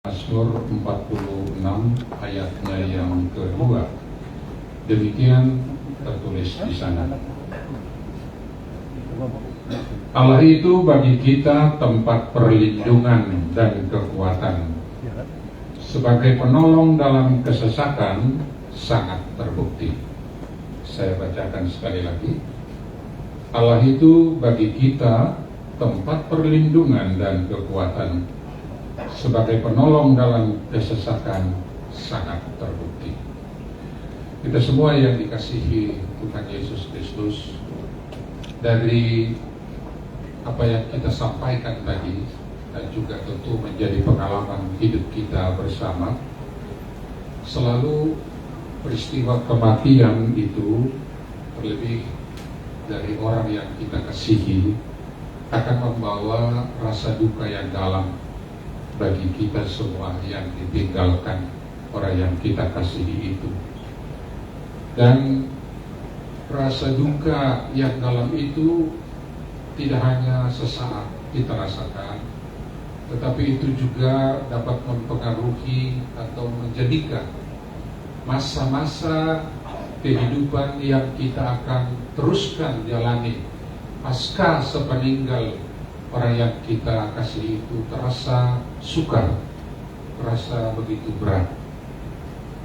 Mazmur 46 ayatnya yang kedua. Demikian tertulis di sana. Allah itu bagi kita tempat perlindungan dan kekuatan. Sebagai penolong dalam kesesakan sangat terbukti. Saya bacakan sekali lagi. Allah itu bagi kita tempat perlindungan dan kekuatan. Sebagai penolong dalam kesesakan sangat terbukti. Kita semua yang dikasihi Tuhan Yesus Kristus, dari apa yang kita sampaikan tadi dan juga tentu menjadi pengalaman hidup kita bersama, selalu peristiwa kematian itu, terlebih dari orang yang kita kasihi, akan membawa rasa duka yang dalam bagi kita semua yang ditinggalkan orang yang kita kasihi itu. Dan rasa duka yang dalam itu tidak hanya sesaat kita rasakan, tetapi itu juga dapat mempengaruhi atau menjadikan masa-masa kehidupan yang kita akan teruskan jalani pasca sepeninggal orang yang kita kasih itu terasa sukar, terasa begitu berat.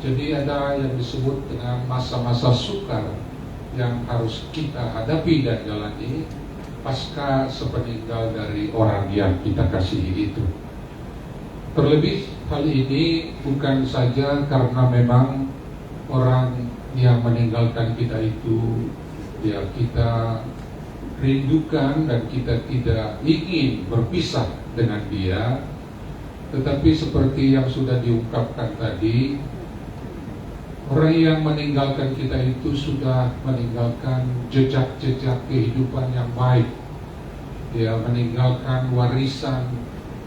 Jadi ada yang disebut dengan masa-masa sukar yang harus kita hadapi dan jalani pasca sepeninggal dari orang yang kita kasihi itu. Terlebih hal ini bukan saja karena memang orang yang meninggalkan kita itu ya kita rindukan dan kita tidak ingin berpisah dengan dia, tetapi seperti yang sudah diungkapkan tadi, orang yang meninggalkan kita itu sudah meninggalkan jejak-jejak kehidupan yang baik. Dia meninggalkan warisan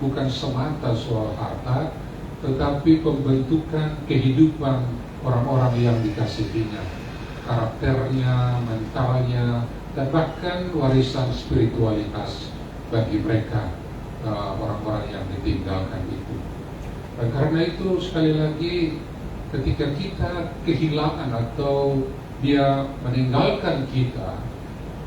bukan semata soal harta, tetapi pembentukan kehidupan orang-orang yang dikasihinya, karakternya, mentalnya, dan bahkan warisan spiritualitas bagi mereka, orang-orang yang ditinggalkan itu. Dan karena itu sekali lagi, ketika kita kehilangan atau dia meninggalkan kita,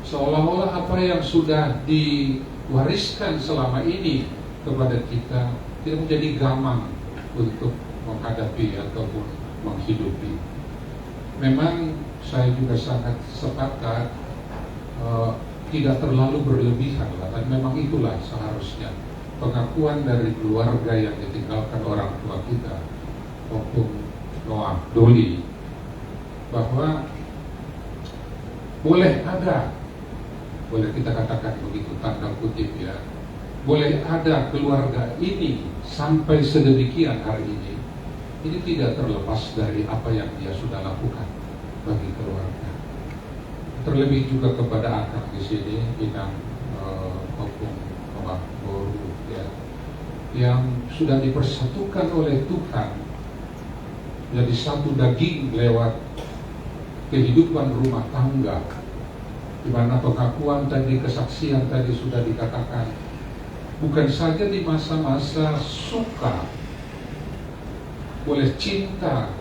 seolah-olah apa yang sudah diwariskan selama ini kepada kita tidak menjadi gamang untuk menghadapi ataupun menghidupi. Memang saya juga sangat sepakat, tidak terlalu berlebihan lah, dan memang itulah seharusnya pengakuan dari keluarga yang ditinggalkan orang tua kita maupun Noah Doli, bahwa boleh kita katakan begitu tanda kutip ya, boleh ada keluarga ini sampai sedemikian hari ini tidak terlepas dari apa yang dia sudah lakukan bagi keluarga. Terlebih juga kepada anak di sini, Inang maupun Noah Boru ya, yang sudah dipersatukan oleh Tuhan jadi satu daging lewat kehidupan rumah tangga, di mana pengakuan tadi, kesaksian tadi sudah dikatakan, bukan saja di masa-masa suka boleh cinta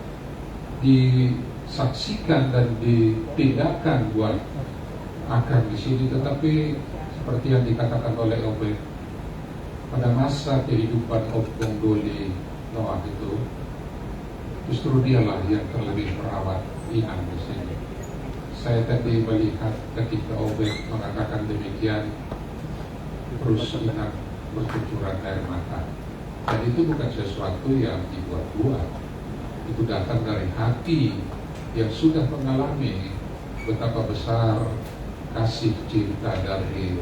disaksikan dan ditindakan buat akan di sini, tetapi seperti yang dikatakan oleh Obed, pada masa kehidupan Opung Doli Noah itu, justru dialah yang terlebih merawat Inang di sini. Saya tadi melihat ketika Obed mengatakan demikian, terus Inang bercucuran air mata. Dan itu bukan sesuatu yang dibuat-buat. Itu datang dari hati yang sudah mengalami betapa besar kasih cinta dari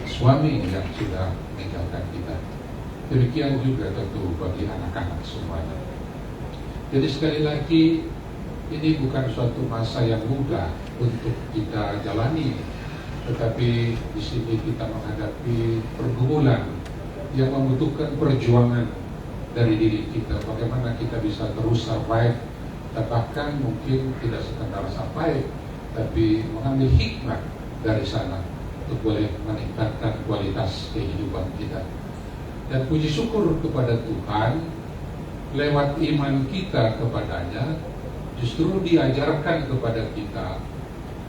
suami yang sudah meninggalkan kita. Demikian juga tentu bagi anak-anak semuanya. Jadi sekali lagi, ini bukan suatu masa yang mudah untuk kita jalani, tetapi di sini kita menghadapi pergumulan yang membutuhkan perjuangan dari diri kita. Bagaimana kita bisa terus survive, dan bahkan mungkin tidak sekedar survive, tapi mengambil hikmah dari sana untuk boleh meningkatkan kualitas kehidupan kita. Dan puji syukur kepada Tuhan, lewat iman kita kepadanya, justru diajarkan kepada kita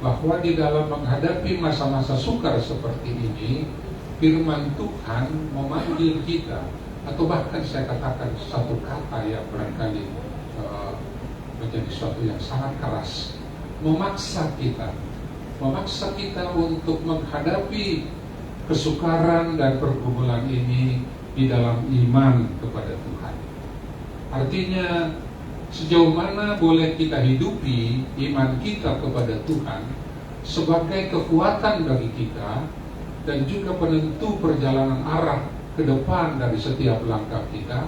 bahwa di dalam menghadapi masa-masa sukar seperti ini, firman Tuhan memanggil kita, atau bahkan saya katakan satu kata yang barangkali menjadi sesuatu yang sangat keras, memaksa kita untuk menghadapi kesukaran dan pergumulan ini di dalam iman kepada Tuhan. Artinya, sejauh mana boleh kita hidupi iman kita kepada Tuhan sebagai kekuatan bagi kita dan juga penentu perjalanan arah ke depan dari setiap langkah kita,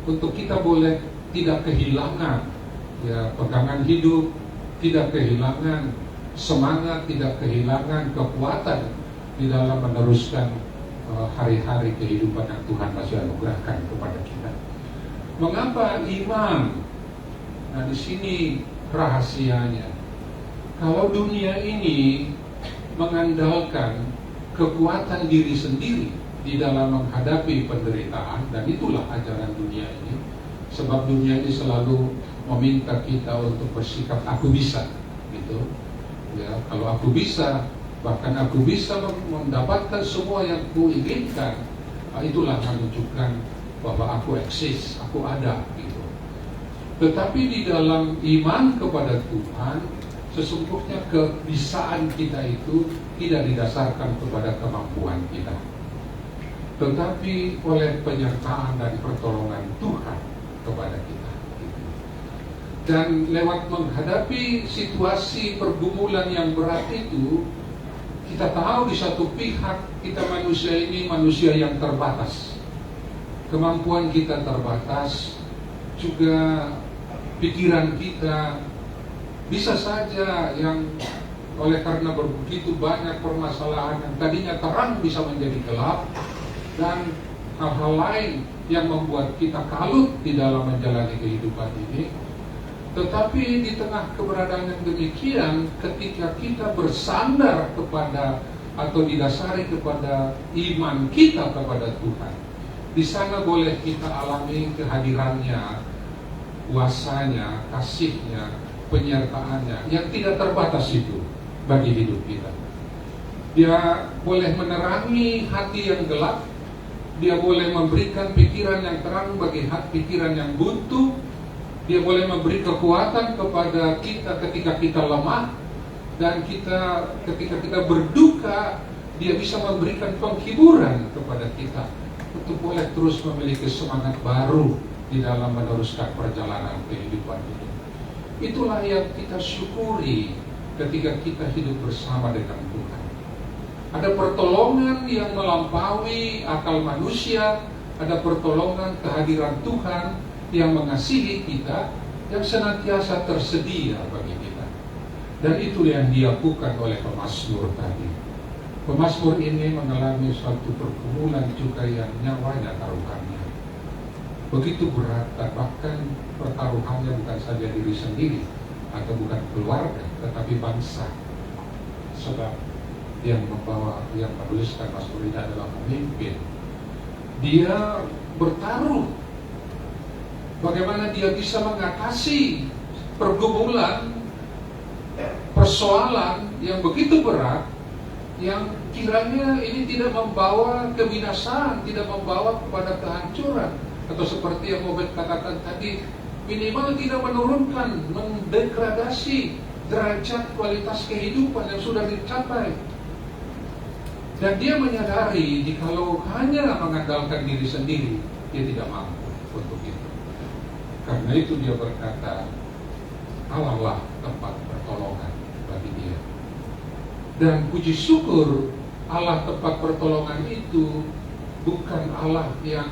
untuk kita boleh tidak kehilangan pegangan hidup, tidak kehilangan semangat, tidak kehilangan kekuatan di dalam meneruskan hari-hari kehidupan yang Tuhan masih anugerahkan kepada kita. Mengapa iman? Nah, di sini rahasianya. Kalau dunia ini mengandalkan kekuatan diri sendiri di dalam menghadapi penderitaan, dan itulah ajaran dunia ini, sebab dunia ini selalu meminta kita untuk bersikap aku bisa, gitu. Ya, kalau aku bisa, bahkan aku bisa mendapatkan semua yang kuinginkan, itulah menunjukkan bahwa aku eksis, aku ada, gitu. Tetapi di dalam iman kepada Tuhan, sesungguhnya kebisaan kita itu tidak didasarkan kepada kemampuan kita, tetapi oleh penyertaan dan pertolongan Tuhan kepada kita. Dan lewat menghadapi situasi pergumulan yang berat itu, kita tahu di satu pihak kita manusia ini manusia yang terbatas. Kemampuan kita terbatas, juga pikiran kita bisa saja yang oleh karena begitu banyak permasalahan yang tadinya terang bisa menjadi gelap, dan hal-hal lain yang membuat kita kalut di dalam menjalani kehidupan ini. Tetapi di tengah keberadaan yang demikian, ketika kita bersandar kepada atau didasari kepada iman kita kepada Tuhan, di sana boleh kita alami kehadirannya, kuasanya, kasihnya, penyertaannya yang tidak terbatas itu bagi hidup kita. Dia boleh menerangi hati yang gelap, dia boleh memberikan pikiran yang terang bagi pikiran yang buntu. Dia boleh memberi kekuatan kepada kita ketika kita lemah, dan ketika kita berduka, dia bisa memberikan penghiburan kepada kita untuk boleh terus memiliki semangat baru di dalam meneruskan perjalanan kehidupan ini. Itulah yang kita syukuri ketika kita hidup bersama dengan Tuhan. Ada pertolongan yang melampaui akal manusia, ada pertolongan kehadiran Tuhan yang mengasihi kita, yang senantiasa tersedia bagi kita. Dan itu yang dilakukan oleh pemazmur tadi. Pemazmur ini mengalami suatu pergumulan juga yang nyawanya taruhannya begitu berat, dan bahkan pertaruhannya bukan saja diri sendiri atau bukan keluarga, tetapi bangsa. Sebab yang menuliskan mazmur ini adalah pemimpin. Dia bertaruh bagaimana dia bisa mengatasi pergumulan, persoalan yang begitu berat, yang kiranya ini tidak membawa kebinasaan, tidak membawa kepada kehancuran, atau seperti yang Obed katakan tadi, minimal tidak menurunkan, mendegradasi derajat kualitas kehidupan yang sudah dicapai. Dan dia menyadari jikalau hanya mengandalkan diri sendiri, dia tidak mampu untuk itu. Karena itu dia berkata, Allah lah tempat pertolongan bagi dia. Dan puji syukur, Allah tempat pertolongan itu bukan Allah yang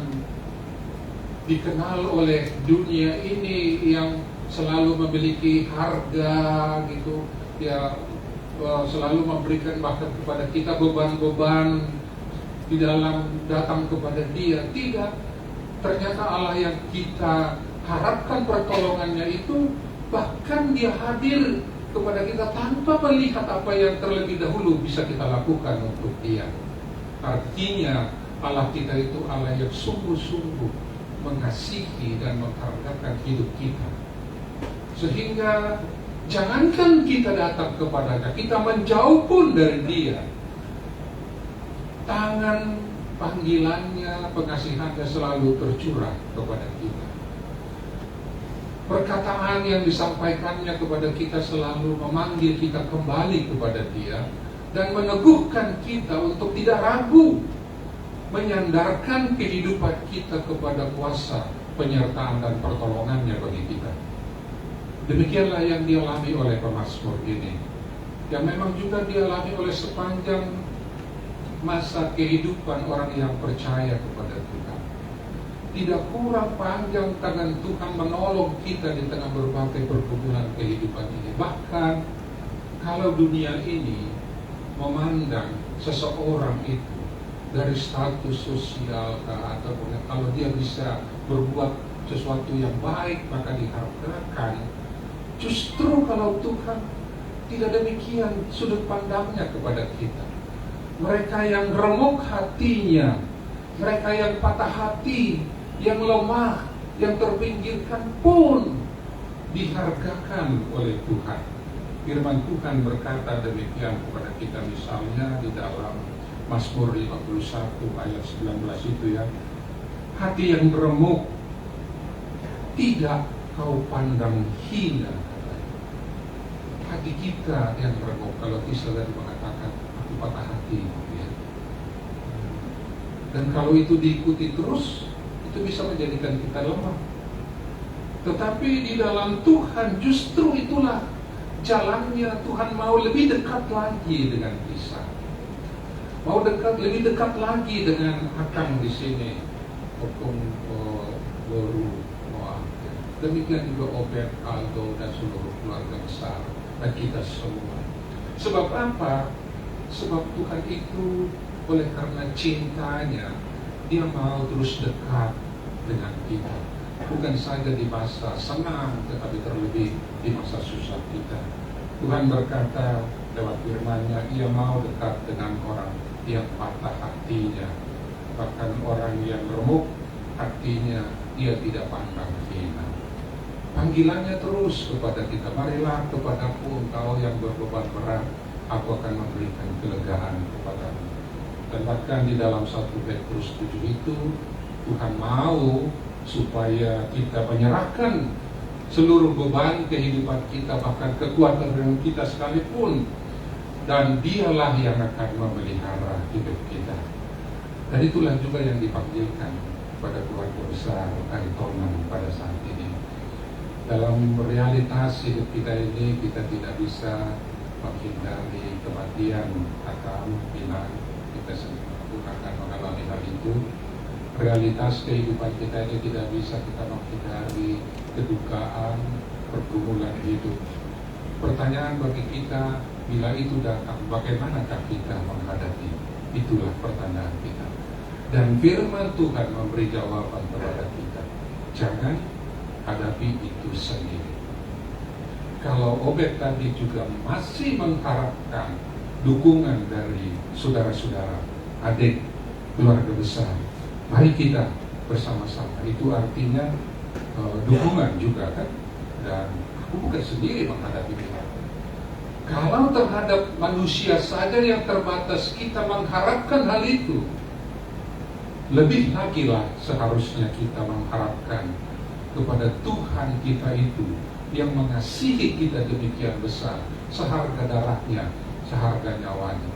dikenal oleh dunia ini, yang selalu memiliki harga gitu. Dia selalu memberikan bahkan kepada kita beban-beban di dalam datang kepada dia. Tidak. Ternyata Allah yang kita harapkan pertolongannya itu, bahkan dia hadir kepada kita tanpa melihat apa yang terlebih dahulu bisa kita lakukan untuk dia. Artinya Allah kita itu Allah yang sungguh-sungguh mengasihi dan menghargakan hidup kita. Sehingga jangankan kita datang kepadanya, kita menjauh pun dari Dia, tangan panggilannya, pengasihannya selalu tercurah kepada kita. Perkataan yang disampaikannya kepada kita selalu memanggil kita kembali kepada Dia dan meneguhkan kita untuk tidak ragu, menyandarkan kehidupan kita kepada kuasa penyertaan dan pertolongannya bagi kita. Demikianlah yang dialami oleh pemazmur ini, yang memang juga dialami oleh sepanjang masa kehidupan orang yang percaya kepada Tuhan. Tidak kurang panjang tangan Tuhan menolong kita di tengah berbagai pergumulan kehidupan ini. Bahkan kalau dunia ini memandang seseorang itu dari status sosial ataupun kalau dia bisa berbuat sesuatu yang baik maka dihargakan, justru kalau Tuhan tidak demikian sudut pandangnya kepada kita. Mereka yang remuk hatinya, mereka yang patah hati, yang lemah, yang terpinggirkan pun dihargakan oleh Tuhan. Firman Tuhan berkata demikian kepada kita, misalnya di dalam Mazmur 51 ayat 19 itu ya, hati yang remuk tidak kau pandang hina. Hati kita yang remuk, kalau Israel mengatakan aku patah hati ya. Dan kalau itu diikuti terus, itu bisa menjadikan kita lemah. Tetapi di dalam Tuhan justru itulah jalannya. Tuhan mau lebih dekat lagi dengan kita, mau lebih dekat lagi dengan Akang di sini, Opung Boru, Noah. Demikian juga Obed, Aldo dan seluruh keluarga besar dan kita semua. Sebab apa? Sebab Tuhan itu oleh karena cintanya Dia mau terus dekat dengan kita, bukan saja di masa senang, tetapi terlebih di masa susah kita. Tuhan berkata lewat firman-Nya, Ia mau dekat dengan orang yang patah hatinya, bahkan orang yang remuk hatinya Dia tidak pandang hina. Panggilannya terus kepada kita, marilah kepadaku engkau yang berbeban berat, aku akan memberikan kelegaan kepadamu. Dan bahkan di dalam 1 Petrus 7 itu Tuhan mau supaya kita menyerahkan seluruh beban kehidupan kita, bahkan kekuatan kita sekalipun, dan Dialah yang akan memelihara hidup kita. Dan itulah juga yang dipanggilkan pada keluarga besar Aritonan pada saat ini. Dalam realitas hidup kita ini, kita tidak bisa menghindari kematian atau hilang. Kita semua akan mengalami hal itu. Realitas kehidupan kita ini tidak bisa kita menghindari kedukaan, pergumulan hidup. Pertanyaan bagi kita, bila itu datang, bagaimanakah kita menghadapi? Itulah pertanyaan kita. Dan firman Tuhan memberi jawaban kepada kita. Jangan hadapi itu sendiri. Kalau Obed tadi juga masih mengharapkan dukungan dari saudara-saudara, adik, keluarga besar, mari kita bersama-sama. Itu artinya dukungan juga kan. Dan aku bukan sendiri menghadapi ini. Kalau terhadap manusia saja yang terbatas kita mengharapkan hal itu, lebih lagi lah seharusnya kita mengharapkan kepada Tuhan kita itu yang mengasihi kita demikian besar, seharga darahnya, seharga nyawanya.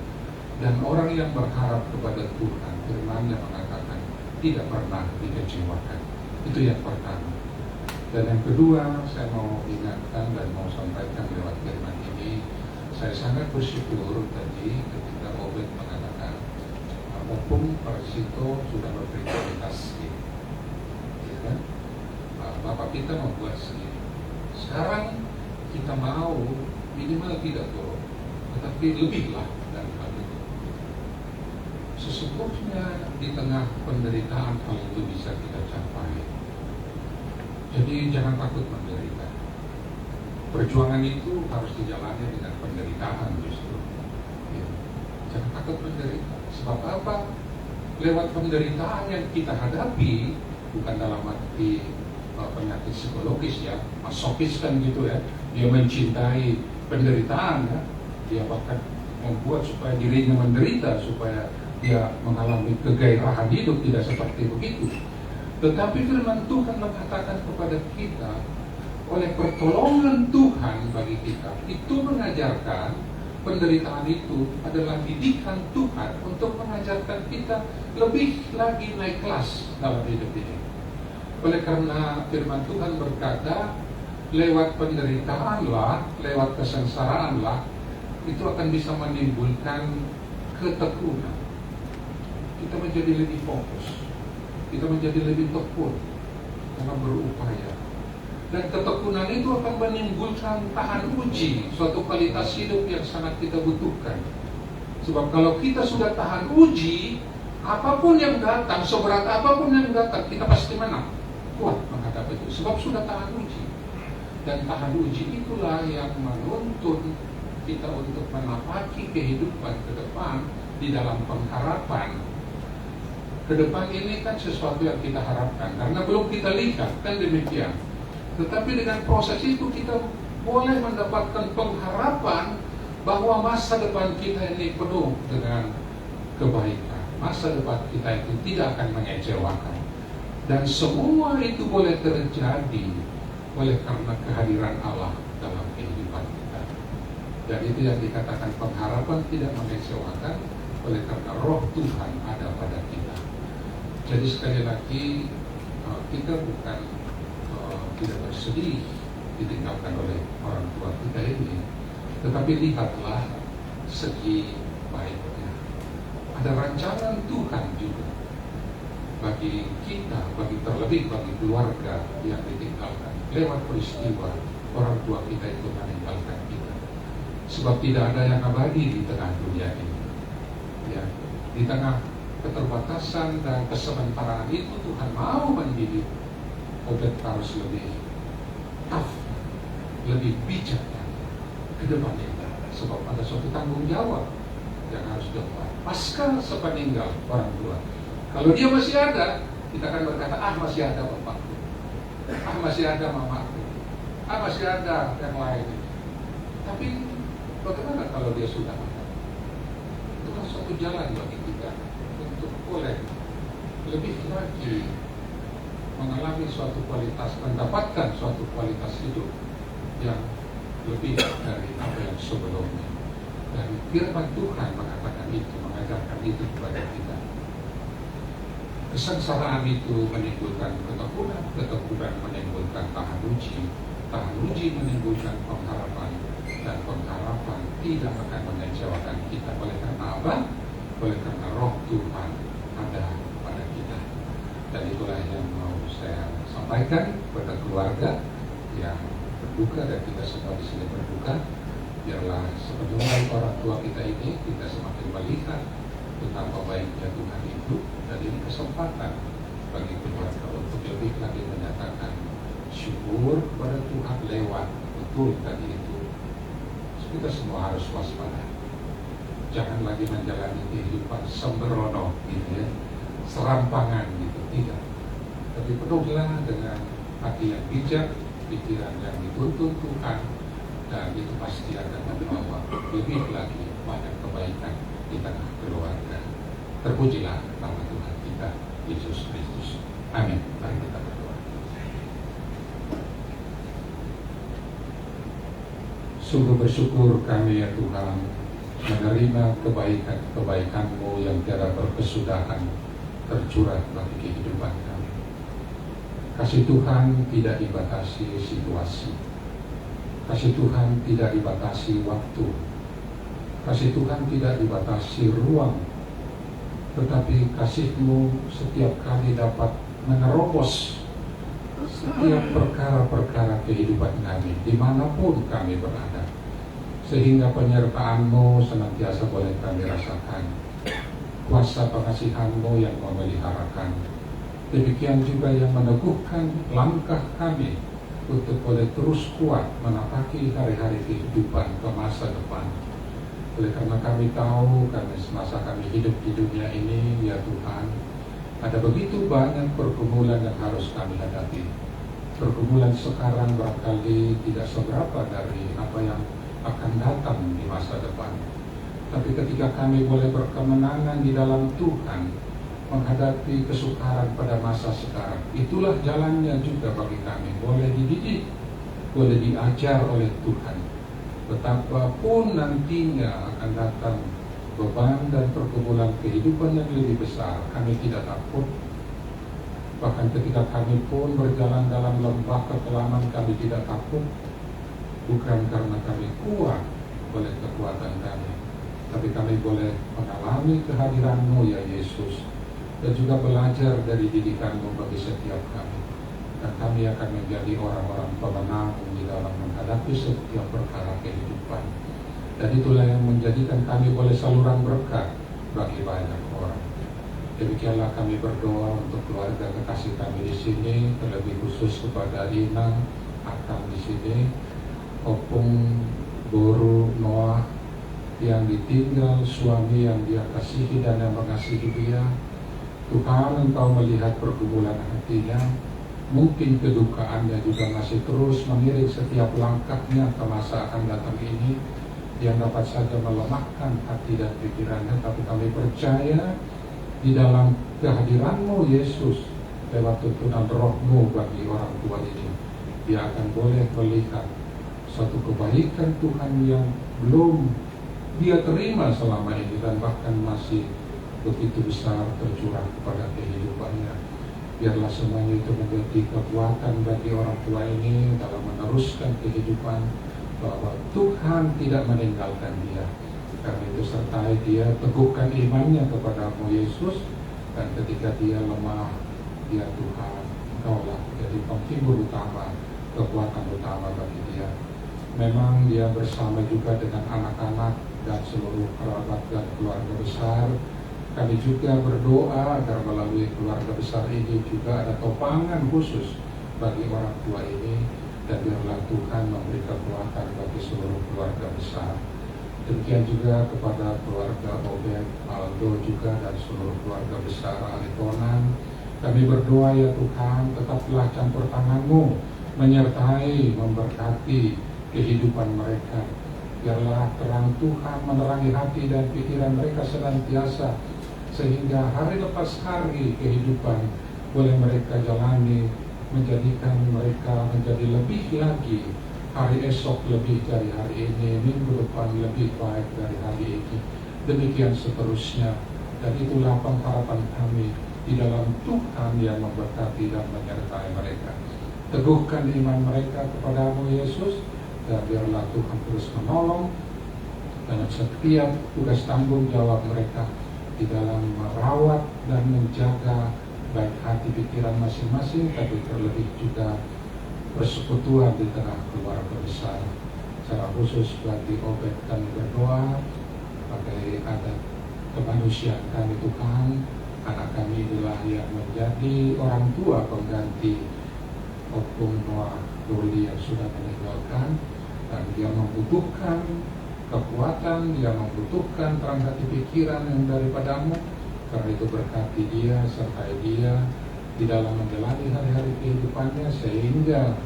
Dan orang yang berharap kepada Tuhan, firman-Nya mengatakan tidak pernah dikecewakan. Itu yang pertama. Dan yang kedua, saya mau ingatkan dan mau sampaikan lewat firman ini, saya sangat bersyukur tadi ketika Obed mengatakan mumpung Persito sudah berprioritas gitu. Ya kan? Bapak kita membuat sendiri. Sekarang kita mau minimal tidak turun, tetapi lebihlah dari hal itu. Sesungguhnya di tengah penderitaan hal itu bisa kita capai. Jadi jangan takut menderita. Perjuangan itu harus dijalani dengan penderitaan justru. Ya. Jangan takut menderita. Sebab apa? lewat penderitaan yang kita hadapi, bukan dalam arti penyakit psikologis ya, masokis kan gitu ya, dia mencintai penderitaan ya, dia bahkan membuat supaya dirinya menderita, supaya dia mengalami kegairahan hidup, tidak seperti begitu. Tetapi firman Tuhan mengatakan kepada kita, oleh pertolongan Tuhan bagi kita, itu mengajarkan penderitaan itu adalah didikan Tuhan untuk mengajarkan kita lebih lagi naik kelas dalam hidup ini. Oleh karena firman Tuhan berkata, lewat penderitaanlah, lewat kesengsaraanlah, itu akan bisa menimbulkan ketekunan. Kita menjadi lebih fokus, kita menjadi lebih tekun dalam berupaya. Dan ketekunan itu akan menimbulkan tahan uji, suatu kualitas hidup yang sangat kita butuhkan. Sebab kalau kita sudah tahan uji, apapun yang datang, seberat apapun yang datang, kita pasti menang, kuat menghadapi itu. Sebab sudah tahan uji. Dan tahan uji itulah yang menuntun kita untuk menapaki kehidupan ke depan di dalam pengharapan. Ke depan ini kan sesuatu yang kita harapkan, karena belum kita lihat, kan demikian. Tetapi dengan proses itu kita boleh mendapatkan pengharapan bahwa masa depan kita ini penuh dengan kebaikan. Masa depan kita itu tidak akan mengecewakan. Dan semua itu boleh terjadi oleh karena kehadiran Allah dalam kehidupan kita. Dan itu yang dikatakan pengharapan tidak mengecewakan, oleh karena roh Tuhan ada pada kita. Jadi sekali lagi, kita bukan tidak bersedih ditinggalkan oleh orang tua kita ini, tetapi lihatlah segi baiknya. Ada rancangan Tuhan juga bagi kita, bagi terlebih bagi keluarga yang ditinggalkan lewat peristiwa orang tua kita itu meninggalkan kita. Sebab tidak ada yang abadi di tengah dunia ini ya. Di tengah keterbatasan dan kesementaraan itu, Tuhan mau mendidik Obed harus lebih tough, lebih bijak ke depannya. Sebab ada suatu tanggung jawab yang harus dilakukan pasca sepeninggal orang tua. Kalau dia masih ada, kita akan berkata, masih ada bapakku, masih ada mamaku, masih ada yang lain. Tapi bagaimana kalau dia sudah ada? Itu kan suatu jalan bagi kita untuk boleh lebih lagi mengalami suatu kualitas, mendapatkan suatu kualitas hidup yang lebih dari apa yang sebelumnya. Dan firman Tuhan mengatakan itu, mengajarkan itu kepada kita. Kesengsaraan itu menimbulkan ketekunan, ketekunan menimbulkan tahan uji menimbulkan pengharapan, dan pengharapan tidak akan mengecewakan kita. Oleh karena apa? Oleh karena roh Tuhan ada pada kita. Dan itulah yang mau saya sampaikan kepada keluarga yang berduka, dan kita semua di sini berduka. Biarlah sepeninggal orang tua kita ini, kita semakin melihat betapa baiknya Tuhan itu, dan ini kesempatan bagi keluarga untuk lebih lagi menyatakan syukur kepada Tuhan lewat betul tadi itu. Kita semua harus waspada. Jangan lagi menjalani kehidupan sembrono gitu ya, serampangan gitu, tidak. Tapi penuhlah dengan hati yang bijak, pikiran yang dituntun Tuhan, dan itu pasti akan membawa lebih lagi banyak kebaikan di tengah keluarga. Terpujilah nama Tuhan kita, Yesus Kristus. Amin. Mari kita berdoa. Sungguh bersyukur kami ya Tuhan, menerima kebaikan-kebaikan-Mu yang tiada berkesudahan tercurah bagi kehidupan kami. Kasih Tuhan tidak dibatasi situasi, kasih Tuhan tidak dibatasi waktu, kasih Tuhan tidak dibatasi ruang, tetapi kasih-Mu setiap kali dapat menerobos setiap perkara-perkara kehidupan kami, dimanapun kami berada, sehingga penyertaan-Mu senantiasa boleh kami rasakan, kuasa pengasihan-Mu yang memeliharakan. Demikian juga yang meneguhkan langkah kami untuk boleh terus kuat menapaki hari-hari kehidupan ke masa depan. Oleh karena kami tahu, karena semasa kami hidup di dunia ini, ya Tuhan, ada begitu banyak pergumulan yang harus kami hadapi. Pergumulan sekarang barangkali tidak seberapa dari apa yang akan datang di masa depan. Tapi ketika kami boleh berkemenangan di dalam Tuhan, menghadapi kesukaran pada masa sekarang, itulah jalannya juga bagi kami. Boleh dididik, boleh diajar oleh Tuhan. Betapapun nantinya akan datang beban dan pergumulan kehidupan yang lebih besar, kami tidak takut. Bahkan ketika kami pun berjalan dalam lembah kekelaman, kami tidak takut. Bukan karena kami kuat oleh kekuatan kami, tapi kami boleh mengalami kehadiran-Mu ya Yesus, dan juga belajar dari didikan-Mu bagi setiap kami. Dan kami akan menjadi orang-orang pemenang di dalam menghadapi setiap perkara kehidupan. Dan itulah yang menjadikan kami boleh saluran berkat bagi banyak orang. Demikianlah kami berdoa untuk keluarga kekasih kami di sini, terlebih khusus kepada Inang, Akang di sini, Opung, Boru, Noah, yang ditinggal suami yang dia kasihi dan yang mengasihi dia. Tuhan, Engkau melihat pergumulan hatinya, mungkin kedukaannya juga masih terus mengiring setiap langkahnya ke masa akan datang ini, yang dapat saja melemahkan hati dan pikirannya. Tapi kami percaya di dalam kehadiran-Mu Yesus, lewat tuntunan Roh-Mu bagi orang tua ini, dia akan boleh melihat suatu kebaikan Tuhan yang belum dia terima selama ini, dan bahkan masih begitu besar tercurah kepada kehidupannya. Biarlah semuanya itu menjadi kekuatan bagi orang tua ini dalam meneruskan kehidupan, bahwa Tuhan tidak meninggalkan dia. Karena itu sertai dia, teguhkan imannya kepada-Mu Yesus, dan ketika dia lemah, dia Tuhan, Engkaulah jadi penghibur utama, kekuatan utama bagi dia. Memang dia bersama juga dengan anak-anak dan seluruh kerabat dan keluarga besar. Kami juga berdoa agar melalui keluarga besar ini juga ada topangan khusus bagi orang tua ini, dan biarlah Tuhan memberi kekuatan bagi seluruh keluarga besar. Demikian juga kepada keluarga Obed, Aldo juga, dan seluruh keluarga besar Alitonan. Kami berdoa ya Tuhan, tetaplah campur tangan-Mu menyertai, memberkati kehidupan mereka. Biarlah terang Tuhan menerangi hati dan pikiran mereka senantiasa, sehingga hari lepas hari kehidupan boleh mereka jalani, menjadikan mereka menjadi lebih lagi. Hari esok lebih dari hari ini, minggu depan lebih baik dari hari ini, demikian seterusnya. Dan itulah pengharapan kami di dalam Tuhan yang memberkati dan menyertai mereka. Teguhkan iman mereka kepada-Mu Yesus, dan biarlah Tuhan terus menolong dalam setiap tugas tanggung jawab mereka di dalam merawat dan menjaga baik hati pikiran masing-masing, tapi terlebih juga persekutuan di tengah keluarga besar. Secara khusus bagi Obed kami berdoa, pakai adat kemanusiaan kami Tuhan, anak kami inilah yang menjadi orang tua pengganti Opung, Noah, Doli yang sudah meninggalkan, dan dia membutuhkan kekuatan, dia membutuhkan terang hati pikiran yang daripada-Mu. Karena itu berkati dia, sertai dia di dalam menjalani hari-hari kehidupannya, sehingga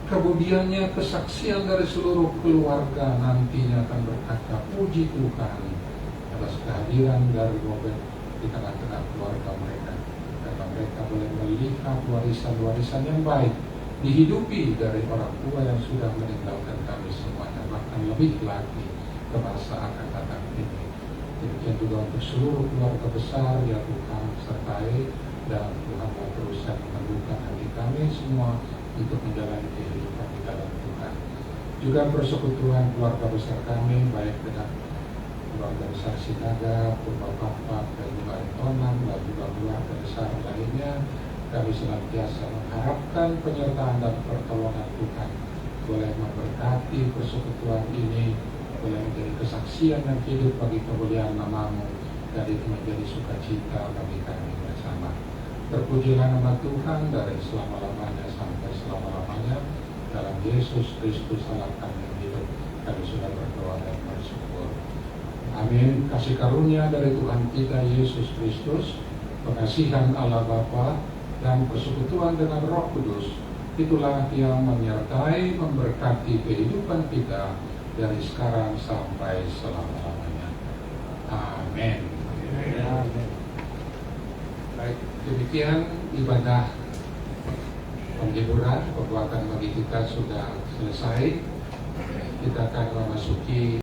kemudiannya kesaksian dari seluruh keluarga nantinya akan berkata, puji Tuhan atas kehadiran dari Obed di tengah-tengah keluarga mereka, karena mereka boleh melihat warisan-warisan yang baik dihidupi dari orang tua yang sudah meninggalkan kami semuanya, bahkan lebih lagi ke masa akan datang ini. Demikian juga untuk seluruh keluarga besar ya Tuhan, sertai, dan Tuhan mau teruskan meneguhkan hati kami semua untuk menjalani kehidupan di dalam Tuhan. Juga persekutuan keluarga besar kami, baik dengan keluarga besar Sinaga, Purba-Papa, dan juga Alitonan, dan juga keluarga besar lainnya, kami senantiasa mengharapkan penyertaan dan pertolongan Tuhan boleh memberkati persekutuan ini, boleh menjadi kesaksian dan hidup bagi kemuliaan nama-Mu, dan itu menjadi sukacita bagi kami bersama. Terpujilah nama Tuhan dari selama-lamanya sampai selama-lamanya. Dalam Yesus Kristus Allah kami yang hidup, kami sudah berdoa dan bersyukur. Amin. Kasih karunia dari Tuhan kita Yesus Kristus, pengasihan Allah Bapa, dan persekutuan dengan Roh Kudus, itulah yang menyertai, memberkati kehidupan kita dari sekarang sampai selama-lamanya. Amin. Baik, demikian ibadah penghiburan, pembuatan bagi kita sudah selesai. Kita akan memasuki